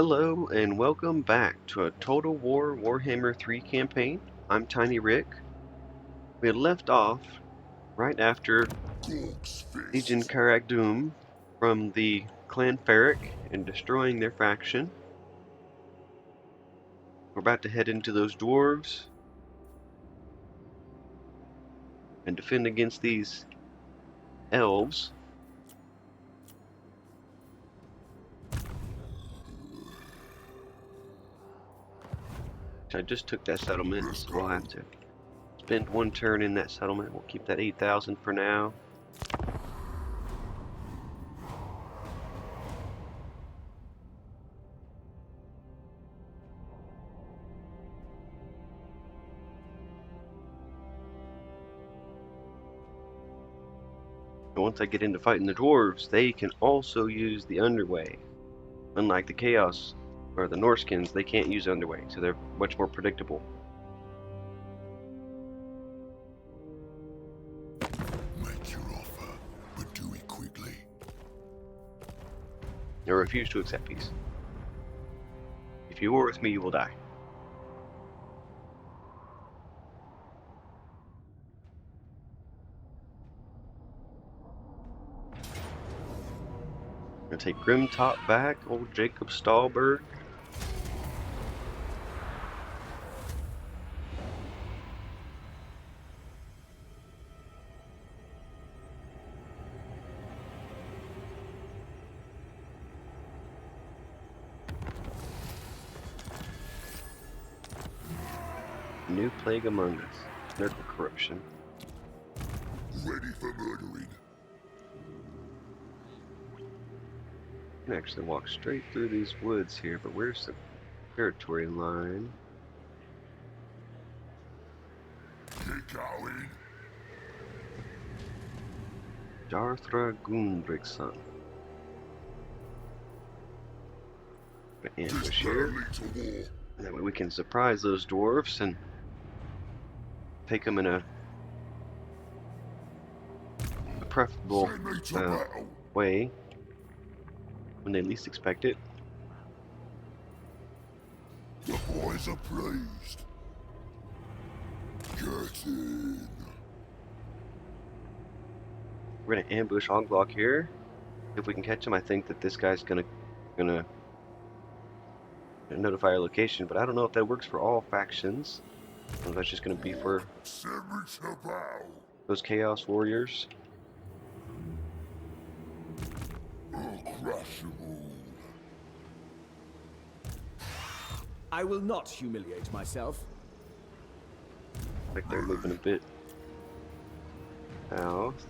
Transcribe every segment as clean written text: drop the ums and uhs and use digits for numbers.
Hello and welcome back to a Total War Warhammer 3 campaign. I'm Tiny Rick. We had left off right after Legion Karagdum from the Clan Ferric and destroying their faction. We're about to head into those dwarves and defend against these elves. I just took that settlement, so we'll have to spend one turn in that settlement. We'll keep that 8,000 for now. And once I get into fighting the dwarves, they can also use the underway. Unlike the Chaos or the Norskins, they can't use underway, so they're much more predictable. Make your offer, but do it quickly. I refuse to accept peace. If you war with me, you will die. I'm gonna take Grimtop back, old Jacob Stahlberg. New plague among us. Medical corruption. Ready for murdering. I can actually walk straight through these woods here, but where's the territory line? Get going. Darthra Gunbrickson. Ambush here. That way we can surprise those dwarves and take them in a preferable way when they least expect it. The boys are pleased. Get in. We're gonna ambush Oglok here. If we can catch him, I think that this guy's gonna notify our location, but I don't know if that works for all factions. Or that's just gonna be for those Chaos Warriors. I will not humiliate myself. Like they're moving a bit south.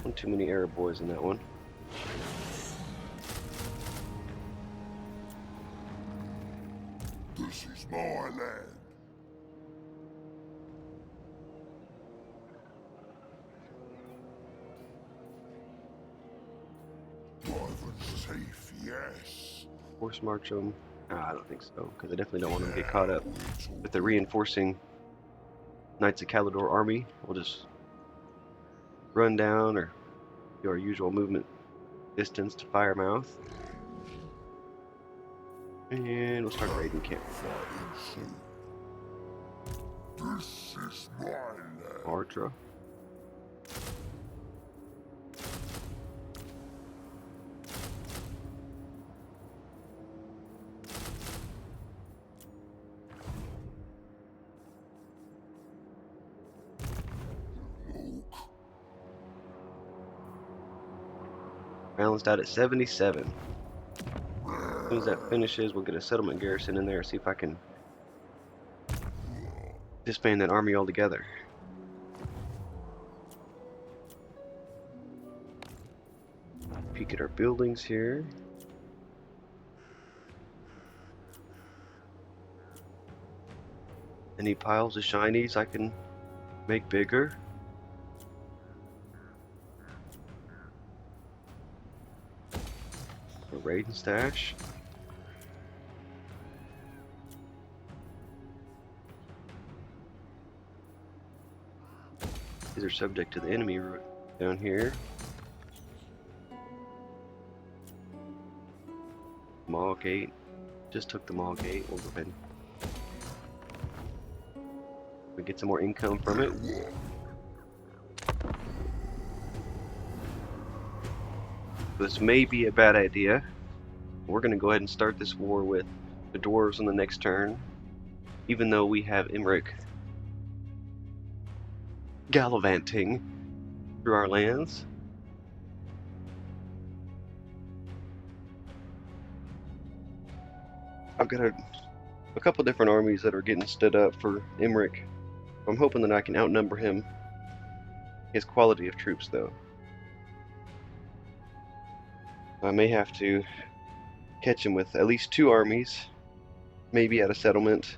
One too many Arab boys in that one. This is my land. Private safe, yes. Force march them. I don't think so, because I definitely don't want them to get caught up with the reinforcing Knights of Caledor army. We'll just run down or do our usual movement distance to Firemouth. And we'll start raiding camp. This is my land. Ardra. Balanced out at 77. As soon as that finishes, we'll get a settlement garrison in there, see if I can disband that army altogether. Peek at our buildings here. Any piles of shinies I can make bigger. A raid and stash. These are subject to the enemy route down here. Mall gate. Just took the mall gate. We'll go ahead. We get some more income from it. This may be a bad idea. We're going to go ahead and start this war with the dwarves on the next turn, even though we have Imric gallivanting through our lands. I've got a couple different armies that are getting stood up for Imric. I'm hoping that I can outnumber him. His quality of troops, though. I may have to catch him with at least 2 armies, maybe at a settlement,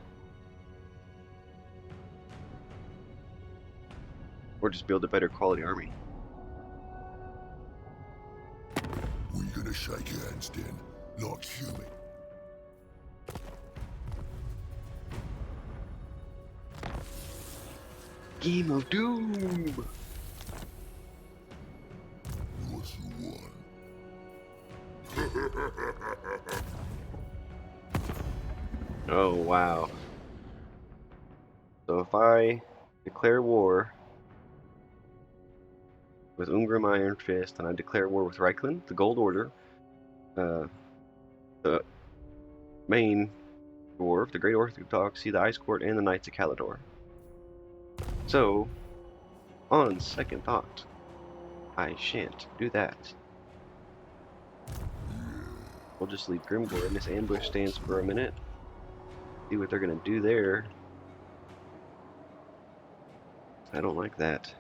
or just build a better quality army. We gonna shake hands then, like human. Game of Doom! What you want? Oh, wow. So if I declare war with Ungrim Iron Fist, and I declare war with Reichland, the Gold Order, the main dwarf, the Great Orthodoxy, the Ice Court, and the Knights of Caledor. So, on second thought, I shan't do that. We'll just leave Grimgor in this ambush stance for a minute. See what they're gonna do there. I don't like that.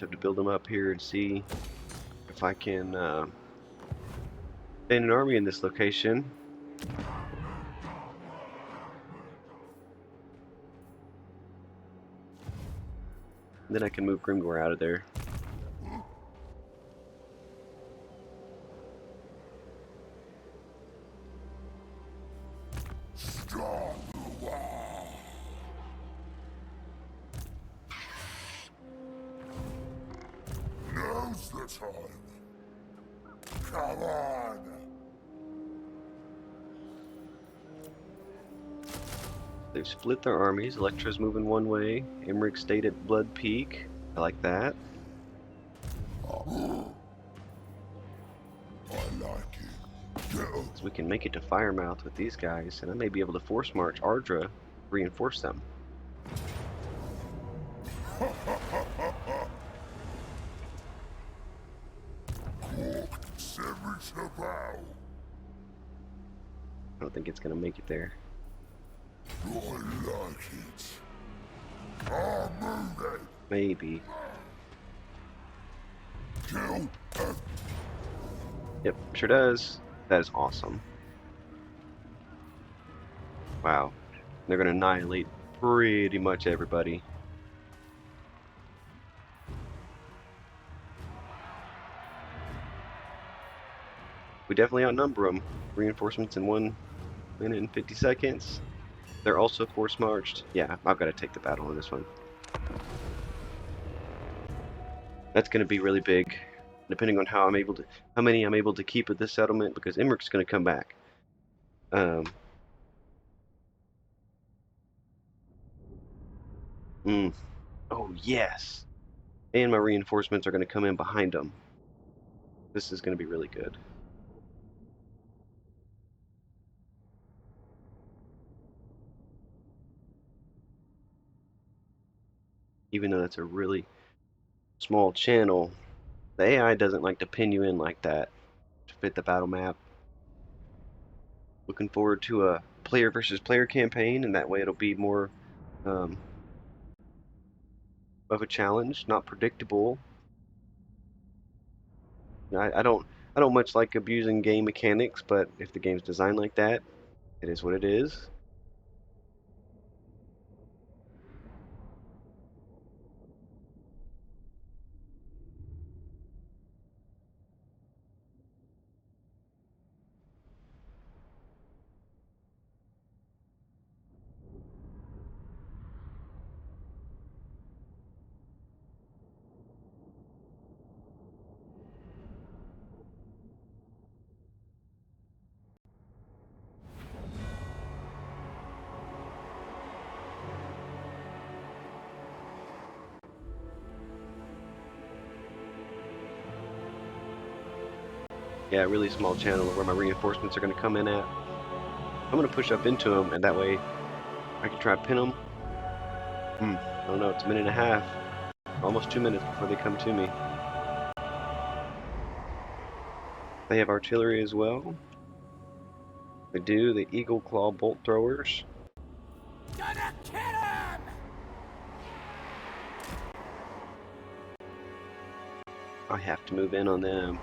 Have to build them up here and see if I can stand an army in this location. And then I can move Grimgor out of there. Now's the time. Come on. They've split their armies. Electra's moving one way. Imric stayed at Blood Peak. I like that. I like it. Get up. So we can make it to Firemouth with these guys, and I may be able to force march Ardra, reinforce them. I don't think it's gonna make it there. like it. I'll move it. Maybe. Kill. Yep, sure does. That is awesome. Wow. They're gonna annihilate pretty much everybody. We definitely outnumber them. Reinforcements in 1 minute and 50 seconds. They're also force marched. Yeah, I've got to take the battle on this one. That's going to be really big, depending on how many I'm able to keep at this settlement, because Imric's going to come back. Oh yes, and my reinforcements are going to come in behind them. This is going to be really good. Even though that's a really small channel, the AI doesn't like to pin you in like that to fit the battle map. Looking forward to a player versus player campaign, and that way it'll be more of a challenge, not predictable. I don't much like abusing game mechanics, but if the game's designed like that, it is what it is. yeah, really small channel where my reinforcements are going to come in at. I'm going to push up into them, and that way I can try to pin them. I don't know, it's a minute and a half, almost 2 minutes before they come to me. They have artillery as well. They do, the Eagle Claw bolt throwers. Gonna kill him! I have to move in on them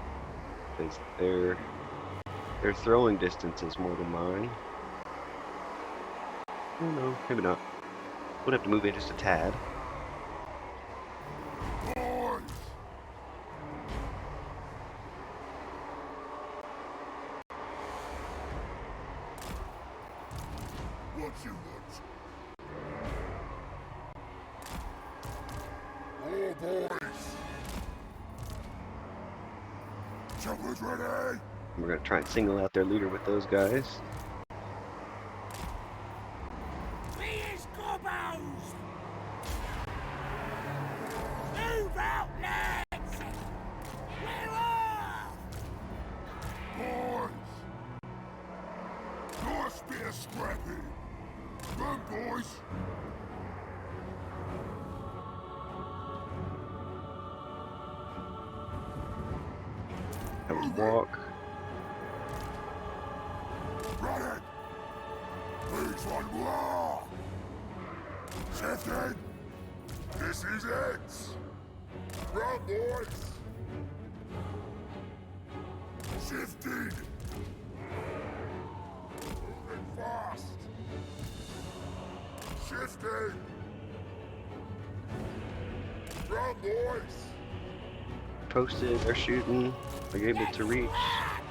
because their throwing distance is more than mine. I don't know, maybe not. Would have to move in just a tad. Boys! What you want? All boys! Choppers ready! We're going to try and single out their leader with those guys. Be his gobos! Move out, lads! We're off! Boys! Nice bit of scrapping! Run, boys! Have a walk. Run it! Who's on war? Shifting! This is it! Run, boys! Shifting! Moving fast! Shifting! Run, boys! Posted, they're shooting. Are you able to reach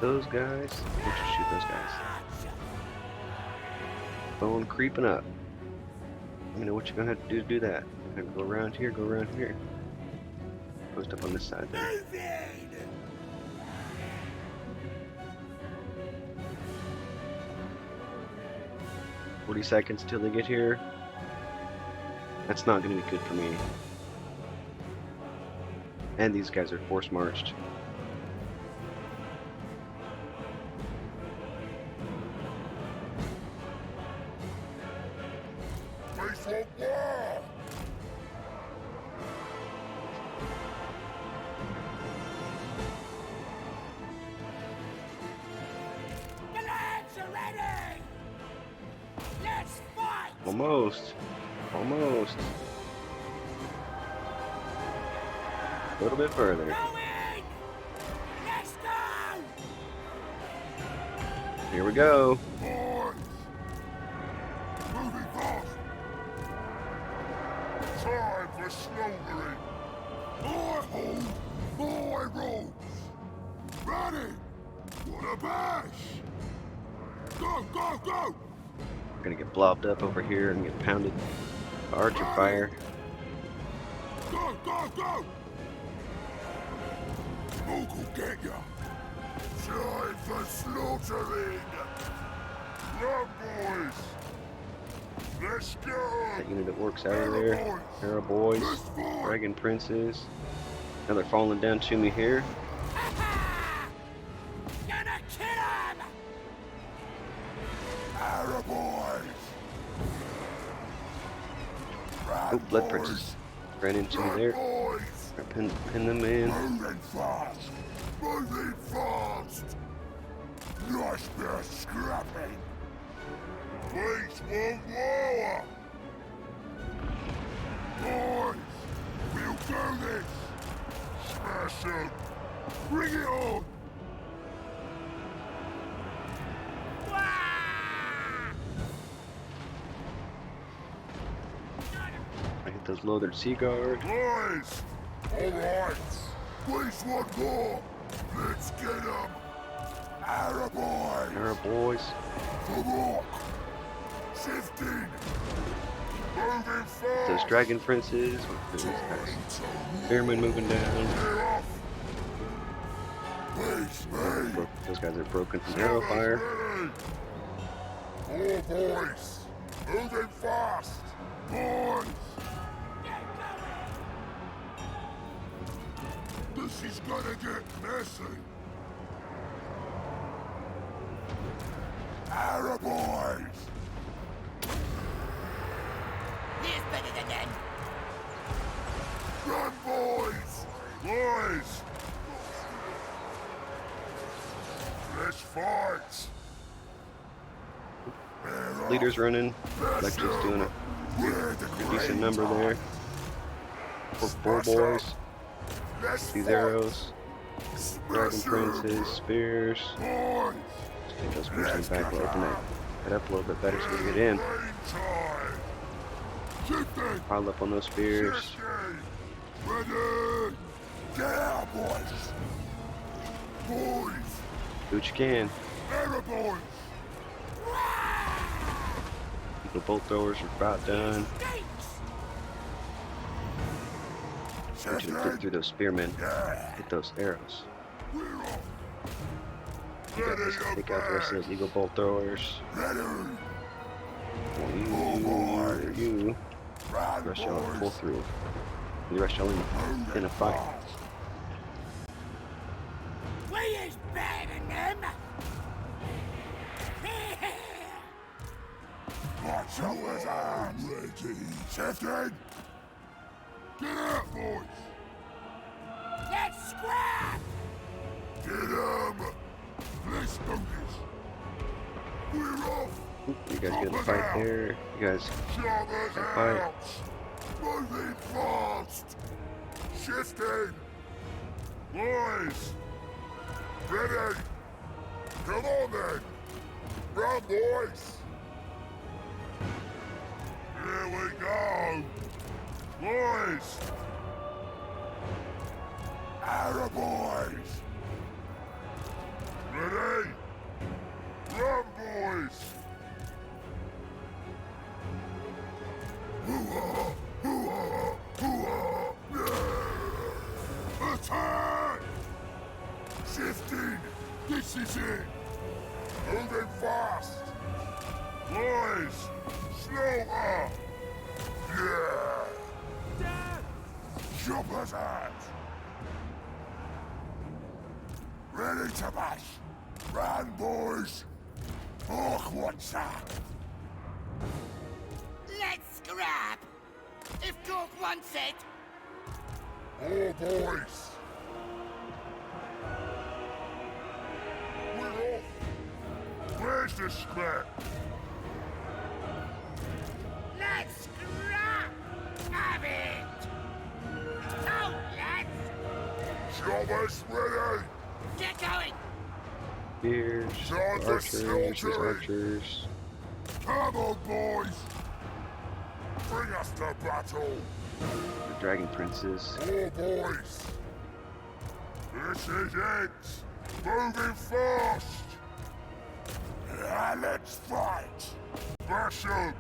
those guys? We'll just shoot those guys. Phone creeping up. Let me know what you're gonna have to do that. Go around here, go around here. Post up on this side there. Moving! 40 seconds till they get here. That's not gonna be good for me. And these guys are force marched. Face on war! The lads are ready! Let's fight! Almost. Almost. A little bit further. Go in! Let's go! Here we go. Boys! Moving fast! Time for slaughtering! My home, my rules! Ready! What a bash! Go, go, go! Gonna get blobbed up over here and get pounded by archer fire. Go, go, go! Smoke will get ya! Time for slaughtering! Run, boys! Let's go! That unit that works out of there. Arrow boys, dragon princes. Now they're falling down to me here. Gonna kill him! Arrow boys! Run, Oh, blood boys. princes ran into me Run, there. boys! Pin them in. Moving fast! Moving fast! Nice bit of scrapping! Please won't lower! Boys! We'll do this! Smash them! Bring it on! I hit those loathered sea guard. Boys! Alright! Please want more! Let's get them! Arrow boys! Arrow boys. For rock! Shifting! Moving fast! Those dragon princes. Those guys. Spearmen moving down. Get off! Please, me! Those guys are broken from arrow fire. All boys! Moving fast! Boys! This is gonna get messy! Arrow boys! Here's better than them. Run, boys! Boys! Let's fight! Leader's running. Lecter's doing a decent number there. Four boys. These arrows. Dragon princes, spears. Boys! Get those spears back. We'll open that up a little bit better so we can get in. Pile up on those spears. Ready! Get out, boys! Boys! Do what you can. Arrow boys! The bolt throwers are about done. I want you to get through those spearmen. Hit those arrows. We're off! You got this. Take out the rest of those eagle bolt throwers. Ready! You. Run, The rest y'all boys! pull through. The rest y'all in a fight. We is better than them. Watch out, arms! Ready! Shifting! Get out, boys! Let's scrap. Get 'em! Let's do this! We're off! You guys get in a fight there. You guys Jobbers fight. out! Moving fast! Shifting! Boys! Ready! Come on then! Run, boys! Here we go! Boys! Arrow boys! Ready? Run, boys! Hoo-ah! Hoo-ah! Hoo-ah! Yeah! Attack! Shifting! This is it! Moving fast! Boys! Slower! Yeah! Chopper's hat! Ready to bash! Run, boys! Oh, what's that? Let's scrap. If Gork wants it. Oh, boys! We're off! Where's the scrap? Let's scrap. Have it. Go, lads. Chopper's ready! Get going. spears, Charge the archers, these soldiery. archers. Come on, boys! Bring us to battle! The dragon princes. Oh, boys! This is it! Moving fast! Yeah, let's fight! Bash 'em!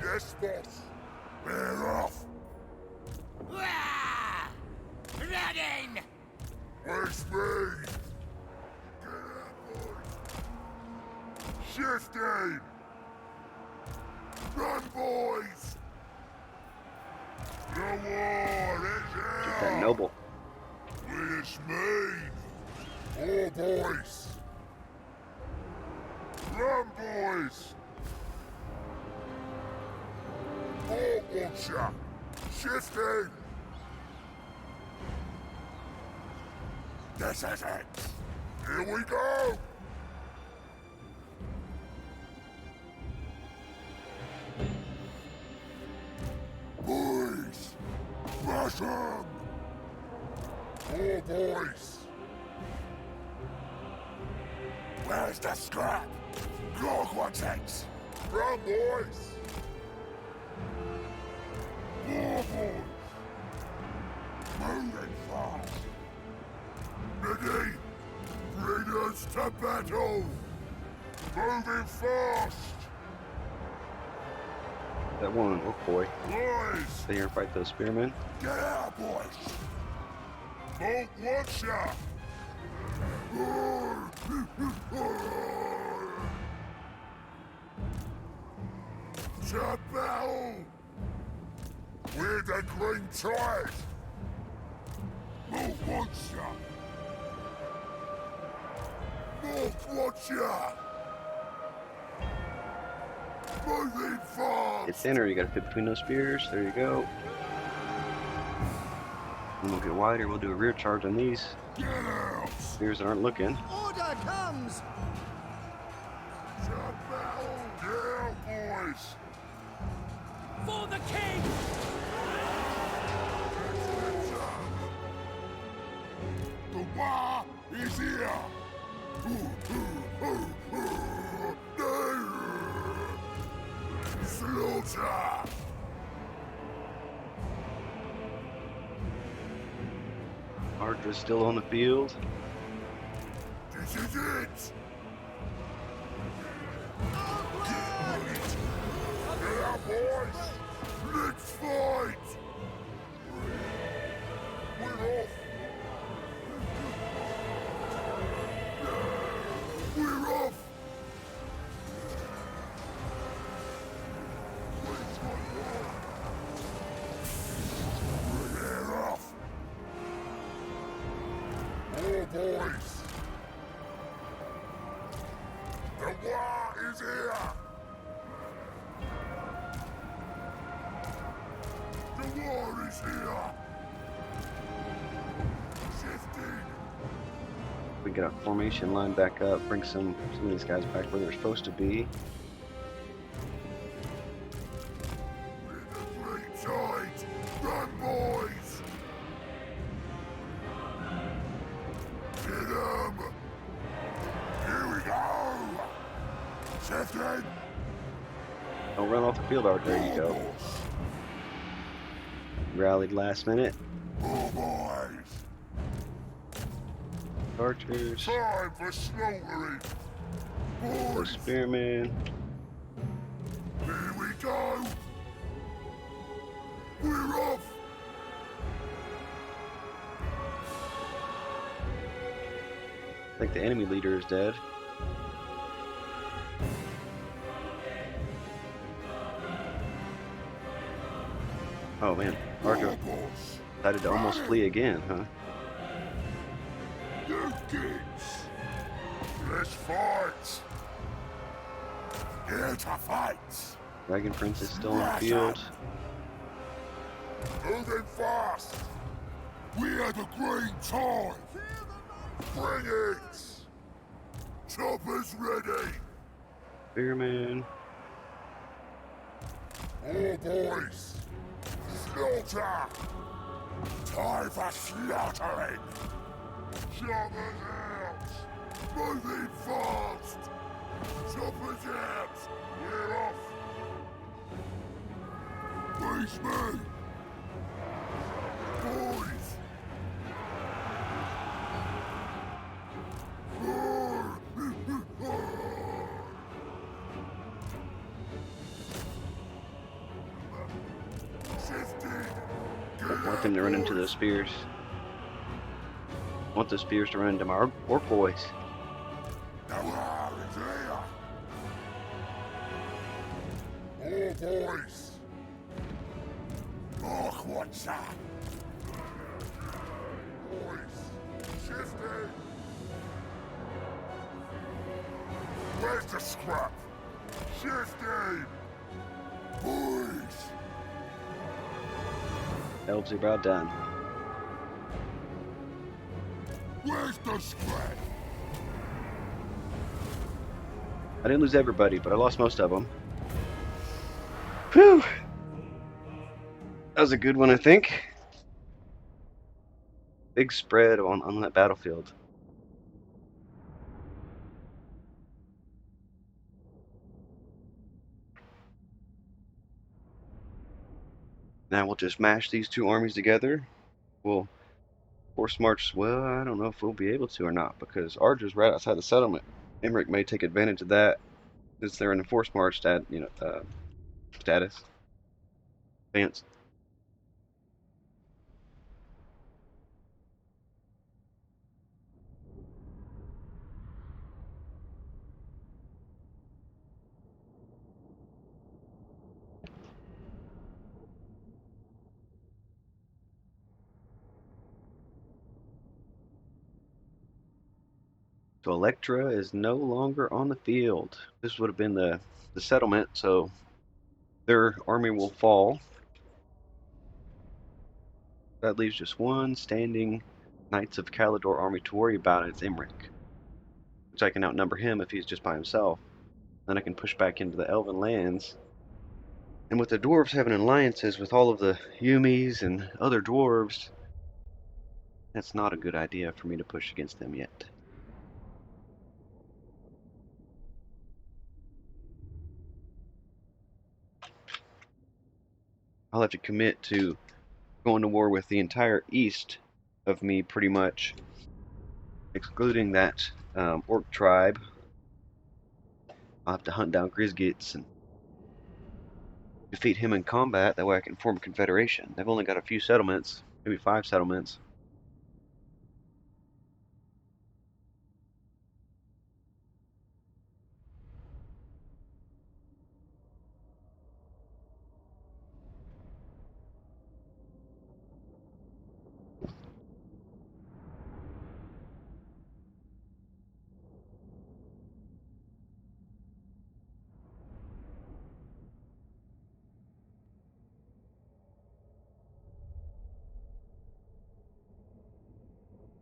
Yes, boss! We're off! Wah! Running. Where's me? Get out, boys! Shifting! Run, boys! The war is Get that here! noble. It's me! Oh, boys! Run, boys! Oh, watcher! Shifting! This is it! Here we go! Boys! Rush 'em! Oh, boys! Where's the scrap? Grog wants it! Run, boys! More boys! Moving fast! Ready? Bring us to battle! Moving fast! That one orc boy. Boys! Stay here and fight those spearmen. Get out, boys! Bolt watcher! To battle! We're the Green Tide! Bolt watcher! Bolt watcher! Moving Hit fast. center, you gotta fit between those spears. There you go. And we'll get wider, we'll do a rear charge on these Get out. spears that aren't looking. Order comes! To battle. Get out, boys. For the king! The war is here. Slaughter. Archer's still on the field. This is it. Get out, boys. Let's fight. We're off. We're off. We're off. War boys. The war is here. The war is here. Shifting. We get our formation line back up, bring some of these guys back where they're supposed to be. With the great tide. Run, boys. Get 'em. Here we go. Shifting. Don't run off the field, Archer. There you go. Rallied last minute. War boys. Archers, Time for slaughtering. those Boys. spearmen. Here we go. We're off. I think the enemy leader is dead. Oh man, Archer War boys. decided to almost flee again, huh? You kids. Let's fight. Here to fight. Dragon Prince is still on the field. Moving fast. We are the green tide. Bring it. Choppers ready. Spearman. War boys. Slaughter. Time for slaughtering. Choppers out. Moving fast. Choppers out. We're off. Face me. Boys. I want them to run into those spears. I want those spears to run into my orc boys. The war is here. All boys. Orc what's up? Boys. Shifting. Where's the scrap? Shifting. Boys. Elves are about done. Where's the scrap? I didn't lose everybody, but I lost most of them. Whew! That was a good one, I think. Big spread on that battlefield. Now we'll just mash these two armies together. We'll force march. Well, I don't know if we'll be able to or not, because Archer's right outside the settlement. Emmerich may take advantage of that since they're in the force march status. Advance. So Electra is no longer on the field. This would have been the settlement, so their army will fall. That leaves just one standing Knights of Caledor army to worry about, and it's Imric. Which I can outnumber him if he's just by himself. Then I can push back into the Elven lands. And with the dwarves having alliances with all of the Yumis and other dwarves, that's not a good idea for me to push against them yet. I'll have to commit to going to war with the entire east of me, pretty much, excluding that orc tribe. I'll have to hunt down Grizgits and defeat him in combat. That way I can form a confederation. They've only got a few settlements, maybe 5 settlements.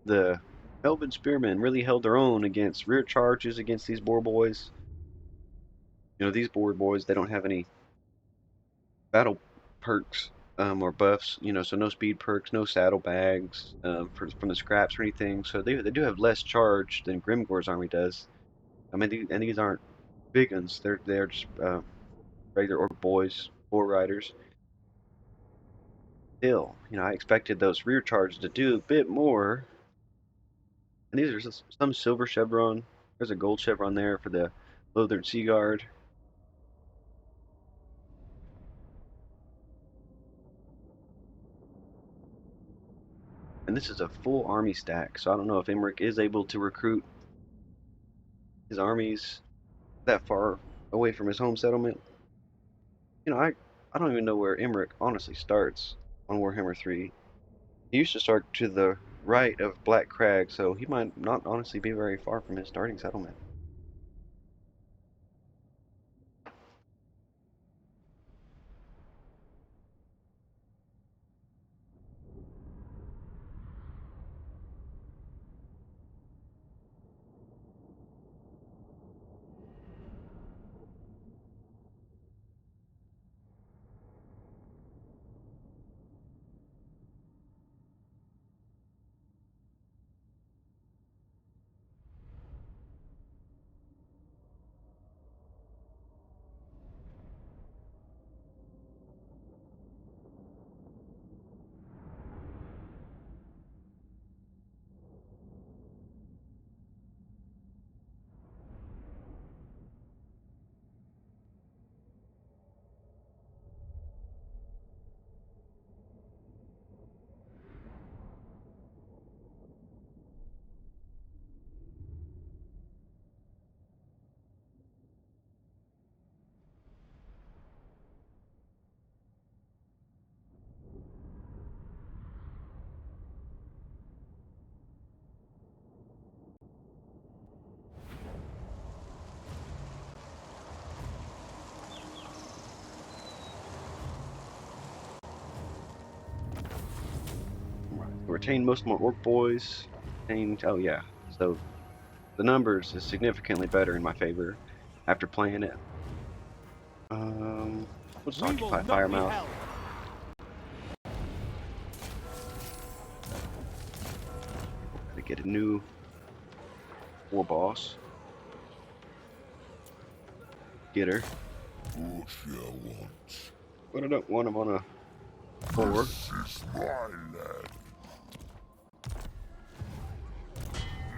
The Elven Spearmen really held their own against rear charges against these boar boys. You know, these boar boys, they don't have any battle perks or buffs, you know, so no speed perks, no saddlebags from the scraps or anything. So they do have less charge than Grimgor's army does. I mean, and these aren't big ones. They're just regular orc boys, boar riders. Still, you know, I expected those rear charges to do a bit more. And these are some silver chevron. There's a gold chevron there for the Lothern Sea Guard. And this is a full army stack, so I don't know if Emmerich is able to recruit his armies that far away from his home settlement. You know, I don't even know where Emmerich honestly starts on Warhammer 3. He used to start to the right of Black Crag, so he might not honestly be very far from his starting settlement. Retain most of my orc boys. Oh yeah, so the numbers is significantly better in my favor after playing it. Let's occupy Firemouth. To get a new war boss. Get her. What you want? But I don't want him on a 4. This is my land.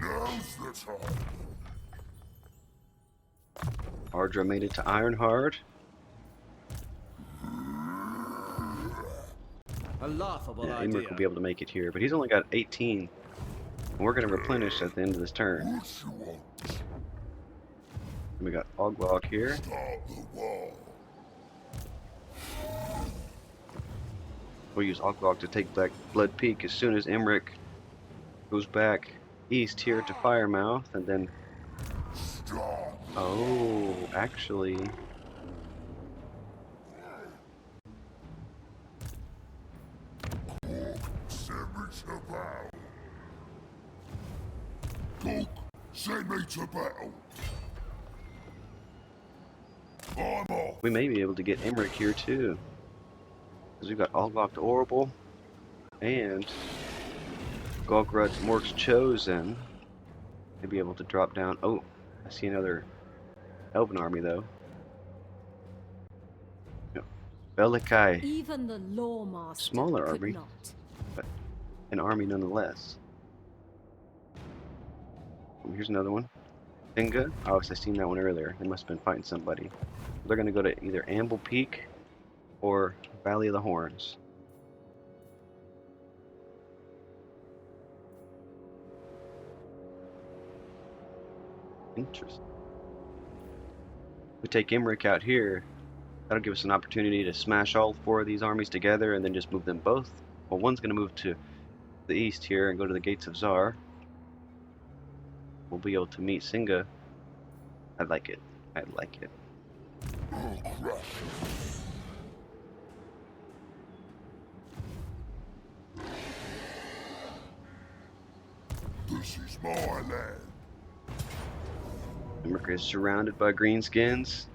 Now's the time. Ardra made it to Ironhide. A laughable Yeah, idea. Imric will be able to make it here, but he's only got 18. And we're going to replenish at the end of this turn. What you want? And we got Oglock here. Start the wall. We'll use Oglock to take back Blood Peak as soon as Imric goes back east here to Firemouth, and then... Stop! Oh, actually... Send me to battle! Cook, send me to battle! I'm off! we may be able to get Emmerich here too. Because we've got Alllocked Orbital and Gogrud's Mork's Chosen. May be able to drop down. Oh, I see another Elven army though. Yep. Belikai, Even the Lawmaster smaller could army, not. but an army nonetheless. Oh, here's another one. Singa. Oh, I seen that one earlier. They must have been fighting somebody. They're going to go to either Amble Peak or Valley of the Horns. Interesting. We take Emmerich out here. That'll give us an opportunity to smash all four of these armies together and then just move them both. Well, one's going to move to the east here and go to the Gates of Zar. We'll be able to meet Singa. I like it. I like it. I'll crush you. This is my land. Emmerich is surrounded by greenskins.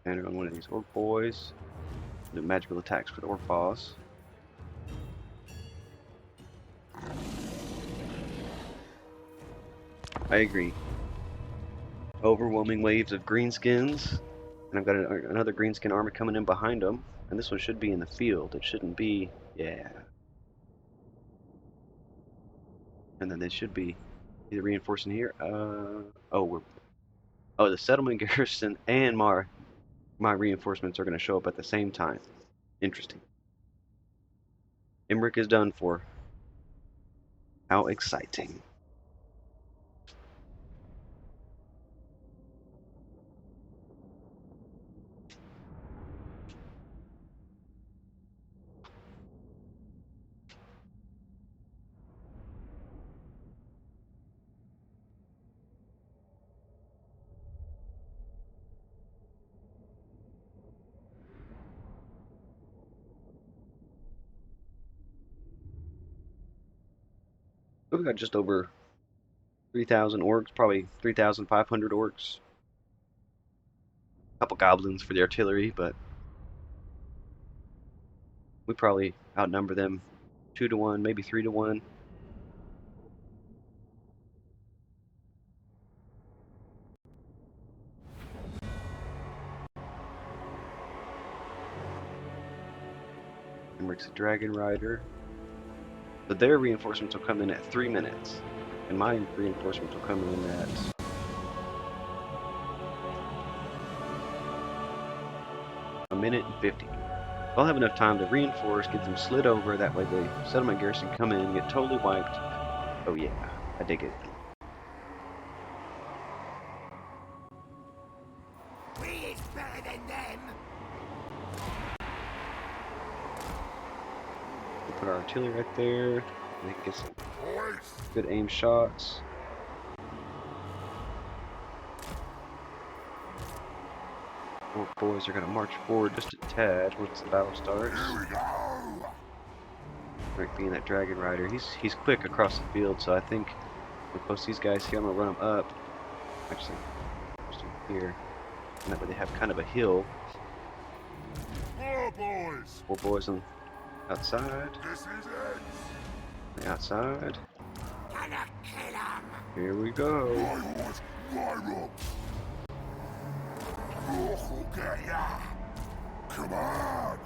And on one of these orc boys. Do magical attacks for the orc boss. I agree. Overwhelming waves of greenskins. And I've got another greenskin army coming in behind them. And this one should be in the field. It shouldn't be... Yeah. And then they should be either reinforcing here. Oh, the settlement garrison and my reinforcements are going to show up at the same time. Interesting. Emmerich is done for. How exciting. We've got just over 3,000 orcs, probably 3,500 orcs. A couple goblins for the artillery, but we probably outnumber them 2 to 1, maybe 3 to 1. Emmerich's a dragon rider. But their reinforcements will come in at 3 minutes. And my reinforcements will come in at... a minute and 50. I'll have enough time to reinforce, get them slid over, that way the settlement garrison come in and get totally wiped. Oh yeah, I dig it. We is better than them. We'll put our artillery right there. We can get some Boys, good aim shots. Orc boys are going to march forward just a tad once the battle starts. here we go! Rick being that dragon rider, he's quick across the field, so I think we'll post these guys here. I'm gonna run them up. Actually, just here. And that way they have kind of a hill. Oh, boys! Four boys on outside. This is it! The outside. Gonna kill 'em. Here we go. My horse, my rope! Rook will get ya! Come on!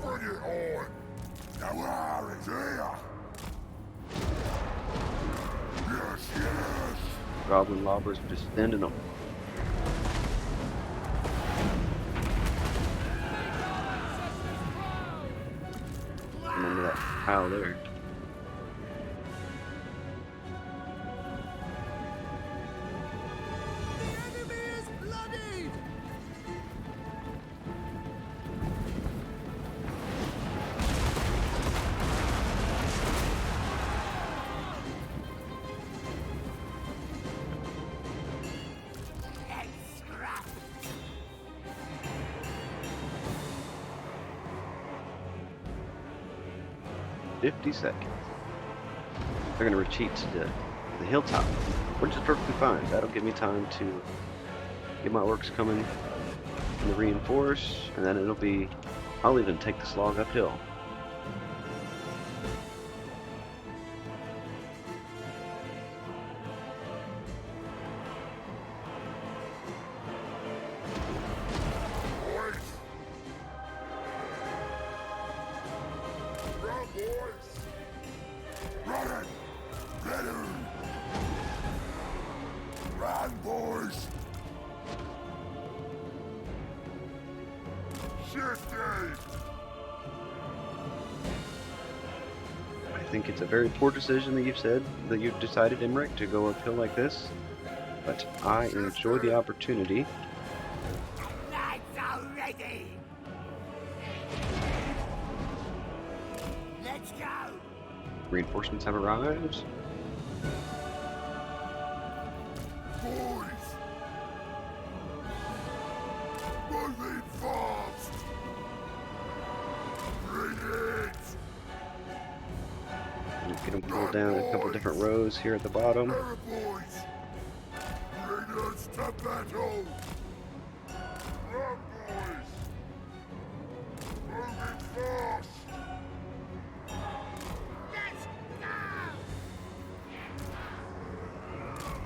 Bring it on! Now where is here? Yes, yes! Goblin lobbers are just sending them. Remember that pile there. 50 seconds. They're going to retreat to the hilltop, which is perfectly fine. That'll give me time to get my orcs coming and reinforce, and then I'll even take the slog uphill. Run, boys! Shifty! I think it's a very poor decision that you've decided, Emmerich, to go uphill like this, but I enjoy the opportunity. Lads already! Let's go! Reinforcements have arrived. Boys! Moving fast! Bring it! Get them pulled down a couple different rows here at the bottom. Terror boys! Bring us to battle! Run, boys! Moving fast! Let's go!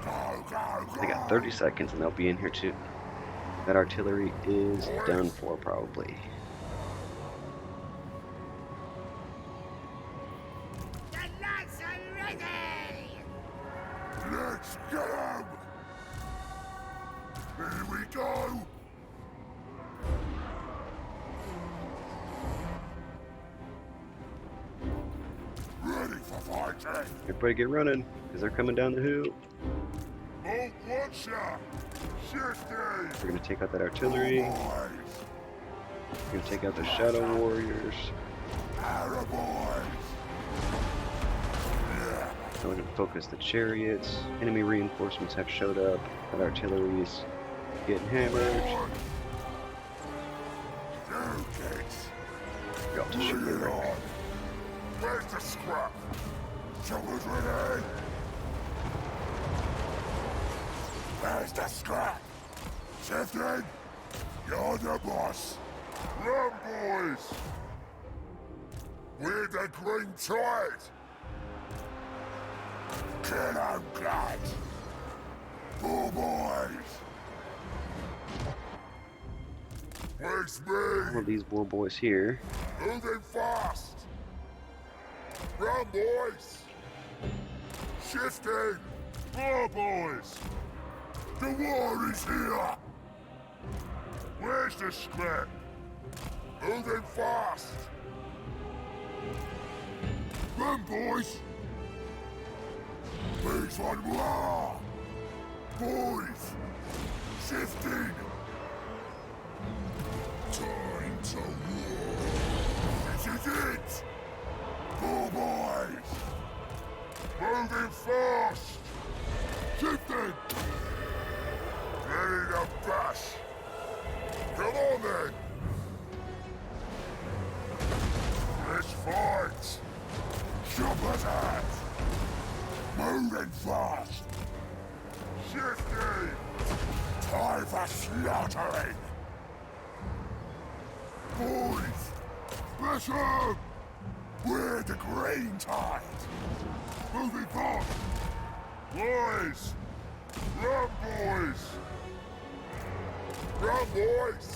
Go, go, go! They got 30 seconds and they'll be in here too. That artillery is done for, probably. The lads are ready! Let's get 'em! Here we go! Ready for fighting! Everybody get running, because they're coming down the hill. Oh, watcha! Shifty! We're going to take out that artillery. Boys! We're going to take out the shadow warriors. Arrow boys! Yeah! So we're going to focus the chariots. Enemy reinforcements have showed up. That artillery's getting hammered. You kids! You're off to shoot me, Bring it Rick. on! Where's the scrap? Someone's ready! Where's the scrap? Shifting! You're the boss! Run, boys! We're the Green Tide! Kill 'em, glad! Poor boys! Where's All me? of these war boys here. Moving fast! Run, boys! Shifting! Run, boys! The war is here! Where's the scrap? Moving fast! Run, boys! Please, one more! Boys! Shifting! Time to war! This is it! Poor boys! Moving fast! Shifting! Ready to bash! Come on then! Let's fight! Chopper's hat! Moving fast! Shifting! Time for slaughtering! Boys! Smash 'em! We're the Green Tide! Moving fast! Boys! Run, boys! Run, boys!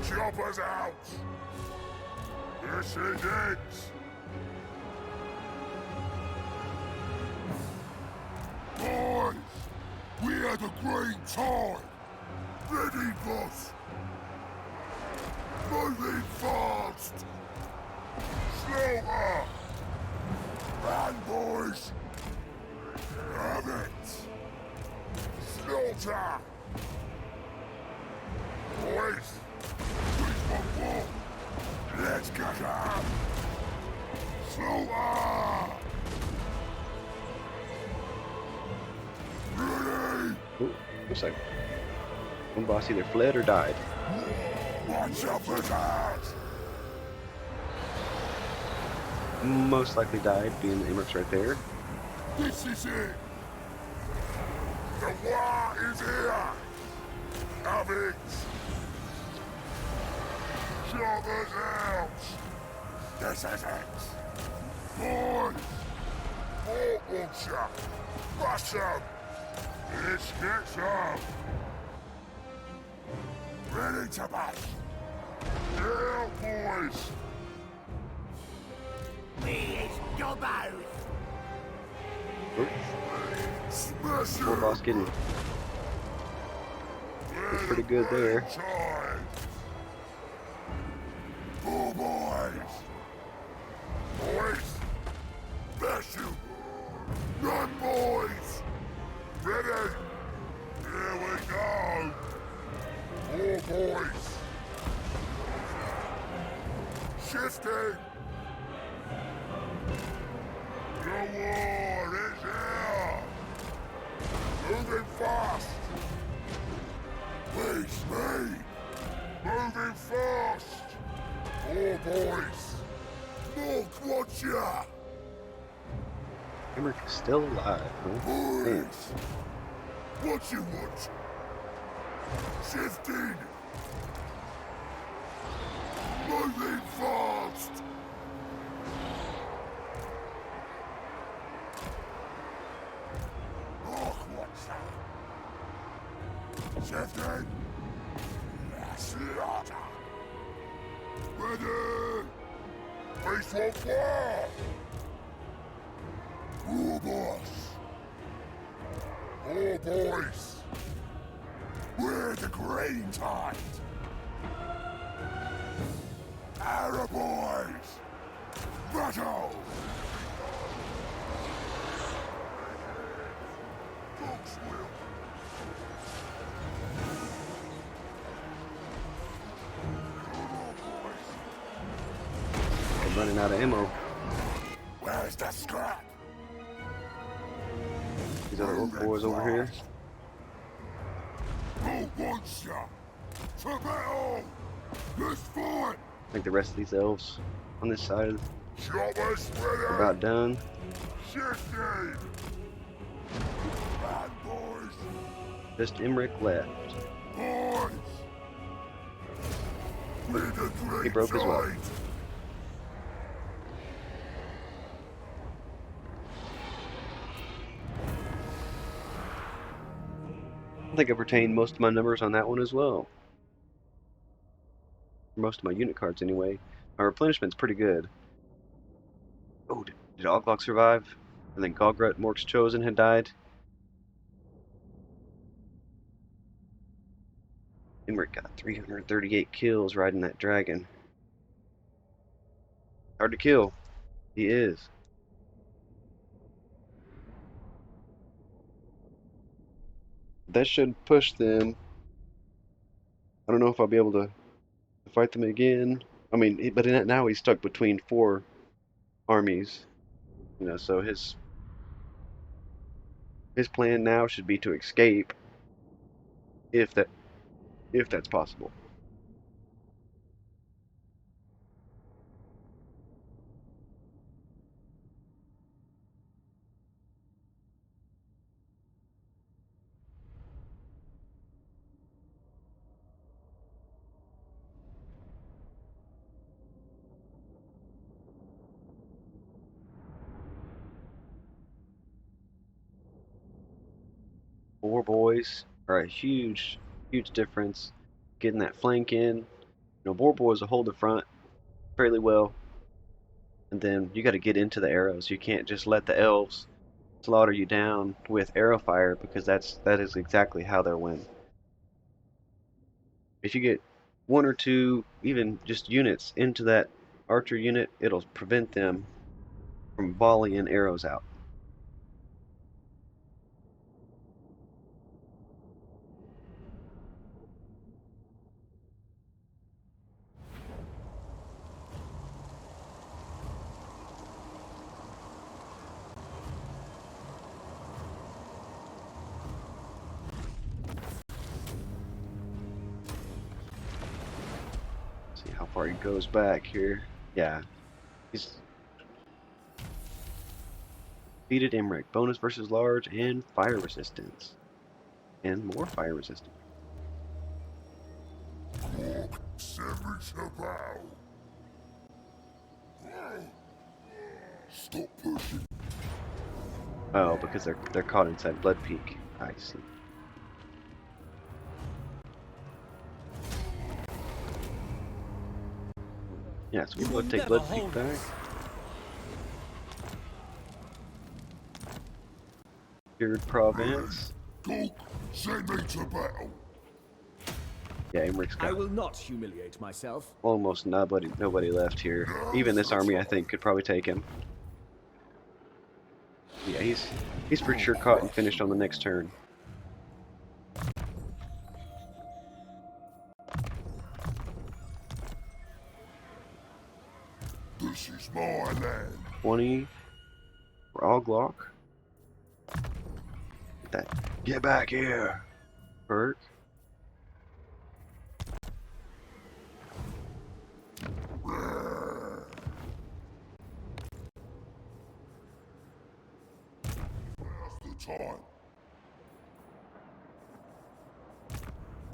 Chopper's out! This is it! Boys! We are the Green Tide! Ready, boss! Moving fast! Slower! Run, boys! Have it! Slaughter! Boys! Please, one more! Let's get up! Slower! Ready! Ooh, looks like one boss either fled or died. Watch out for that! most likely died, being Emmerich right there. This is it. The war is here. Have it. Jobbers out. This is it. Boys. All wants ya. Rush 'em. Let's get some. Ready to bash. Yeah, boys. Me is Gobos. Smash Poor boss getting pretty good there. Oh, boys. Boys. Bless you. Run, boys. Ready. Here we go. Oh, boys. Shifting. The war is here. Moving fast. Please, me. Moving fast. Oh, boys. Look, watch ya. Emmerich is still alive, huh? Man. Boys. What you want? Shifting. Moving fast. Look, what's that? Shifting. Slaughter. Ready. Face on fire. Oh, boss. Oh, boys. We're the green tide. Arrow boys. Battle. Dogs will. I'm running out of ammo. Where's the scrap? These other old boys over here. Who wants ya? To battle! Let's fight! I think the rest of these elves on this side Jobbers are ready! about done. Shifting! Bad boys! Just Emmerich left. Boys! We the great He broke as well. tide. I think I've retained most of my numbers on that one as well. Most of my unit cards anyway. My replenishment's pretty good. Oh, did Oglok survive? And then Gogrut, Mork's Chosen, had died. Emmerich got 338 kills riding that dragon. Hard to kill. He is. That should push them. I don't know if I'll be able to fight them again. I mean, but now he's stuck between 4 armies. You know, so his plan now should be to escape, if that's possible. Four boys are a huge difference. Getting that flank in. You know, boar boys will hold the front fairly well, and then you got to get into the arrows. You can't just let the elves slaughter you down with arrow fire, because that is exactly how they'll win. If you get 1 or 2, even just units into that archer unit, it'll prevent them from volleying arrows out. See how far he goes back here. Yeah, he's Defeated Imric. Bonus versus large and fire resistance. And more fire resistance. Stop pushing. Oh, because they're caught inside Blood Peak. I see. Yeah, so we'll take Blood Peak back. Cured Province. Go, send me to battle. Yeah, Imric's I got will not humiliate myself. almost nobody left here. Even this army, I think, could probably take him. Yeah, he's for sure caught and finished on the next turn. This is my land. 20 for Oglock. Get back here! Perk. Now's the time.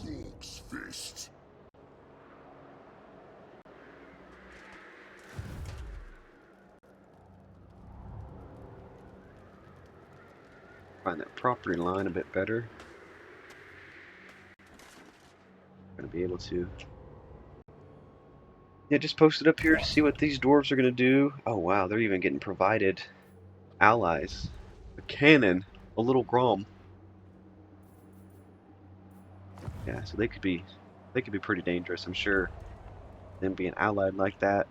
Gorg's fist. Find that property line a bit better. Gonna be able to. Yeah, just posted up here to see what these dwarves are gonna do. Oh wow, they're even getting provided allies. A cannon, a little Grom. Yeah, so they could be pretty dangerous, I'm sure. Them being allied like that.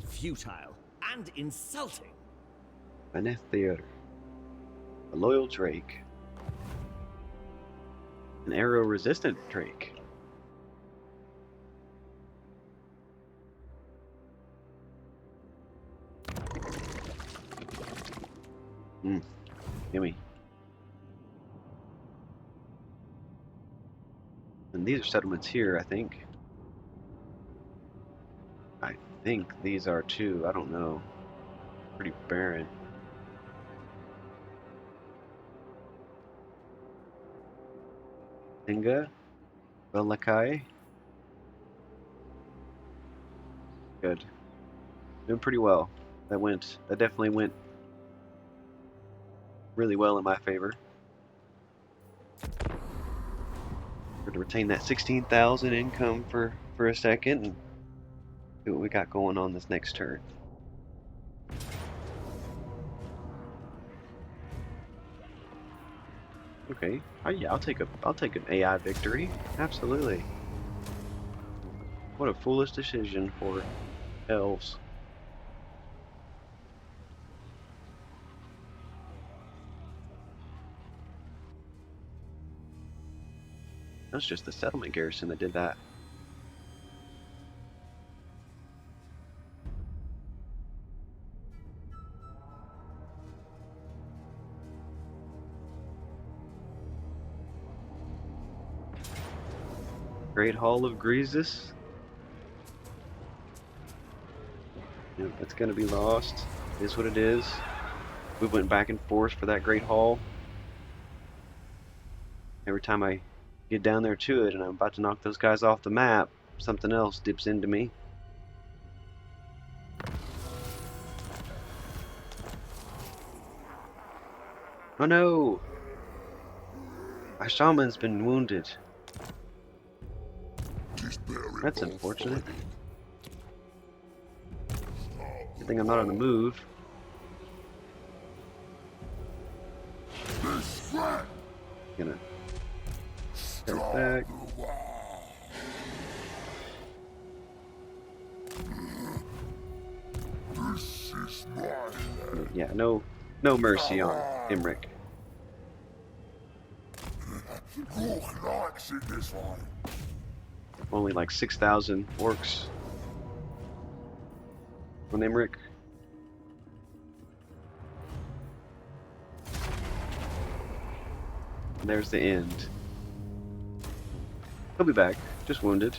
Futile and insulting. Vaneth Theater. A loyal Drake. An arrow resistant Drake. Gimme. And these are settlements here, I think. I think these are too. I don't know. Pretty barren. Tinga. Velakai. Good. Doing pretty well. That definitely went really well in my favor. We're to retain that 16,000 income for a second and see what we got going on this next turn. Okay. Oh yeah, I'll take an AI victory. Absolutely. What a foolish decision for elves. That's just the settlement garrison that did that. Great Hall of Greasus. Yep, it's gonna be lost. It is what it is. We went back and forth for that Great Hall. Every time I get down there to it and I'm about to knock those guys off the map, something else dips into me. Oh no! My shaman's been wounded. That's unfortunate. Good thing I'm not on the move. Gonna step back. Yeah, no mercy on Imric. Only like 6,000 orcs on Imric. There's the end. He'll be back, just wounded.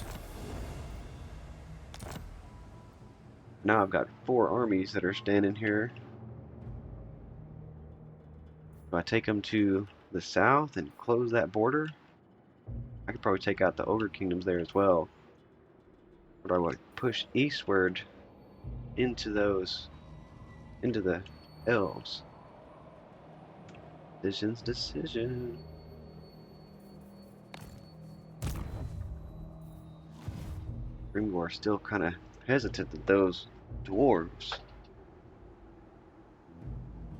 Now I've got 4 armies that are standing here. Do I take them to the south and close that border? I could probably take out the Ogre Kingdoms there as well. Or do I want to push eastward into the elves? Decision. Grimgor still kind of hesitant at those dwarves.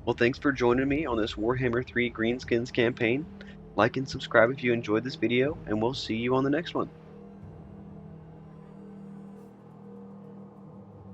Well, thanks for joining me on this Warhammer 3 Greenskins campaign. Like and subscribe if you enjoyed this video, and we'll see you on the next one.